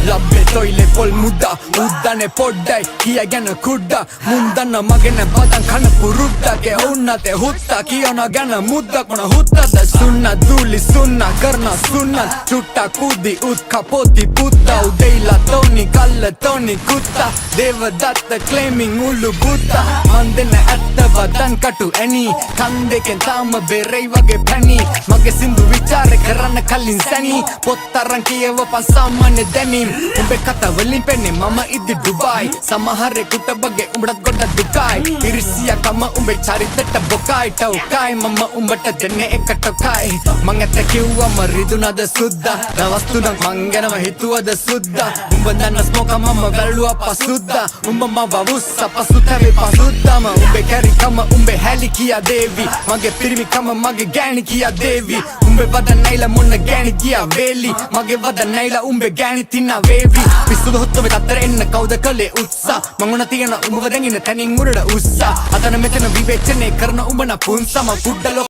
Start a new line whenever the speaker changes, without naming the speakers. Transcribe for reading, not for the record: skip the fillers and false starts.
ලබ්බේ තොයිලේ පොල් මුඩා උද්දනේ පොඩ්ඩයි කිය ගැන කුඩ්ඩා මුන්දන්න මගෙන බදන් කන පුරුද්දගේ උන්නතේ හුත්තා කියන ගැන මුද්දක් මොන හුත්තද සුන්න දූලි සුන්න කරන සුන්න චුට්ටා කුදි උත් කපෝති පුත්තා උදෙයිලා තෝනි කල්ල තෝනි කුත්තා දේවදත්ත claiming උළු බුත්තා මන් දෙන්න ඇත්ත වදන් කටු ඇනි කන් දෙකෙන් තාම බෙරෙයි වගේ පැණි මගේ සින්දු විචාර කරන්න කලින් සැනි පොත්තරන් කියවපන් සාමාන්‍ය දැනීම් උඹේ කතා වලින් පෙන්නේ මම ඉදි ඩුබායි සමහරෙකුට බගේ උඹට ගොඩක් දුකයි ඉරිසියා කම උඹේ චරිතට බොකයි ටවුකයි මම උඹට දෙන්නේ එක ටොකයි මං ඇත්ත කිව්වම රිදුනද සුද්දා දවස් තුනක් මං ගැනම හිතුවද සුද්දා උඹ දන්න ස්මෝක මම වැළුවා පසුද්දා උඹ මව වුස්සා පසුතැවේ පසුද්දාම උඹේ කැරිකම උඹේ හැලි කියා දේවි මගේ පිරිමිකම මගේ ගෑණි කියා දේවි උඹේ වද නැයිලා මොන්න ගෑණි කියා වේලි මගේ වද නැයිලා උඹේ ගෑණි තින්නා වේවි පිස්සුද හොත්තොවේ තත්තර එන්න කවුද කලේ උත්සා මං උන තියන උඹව දැඟින තැනින් උරට උස්සා අතන මෙතන විවේචනය කරන උඹ න පුන්සම කුඩ්ඩලෝ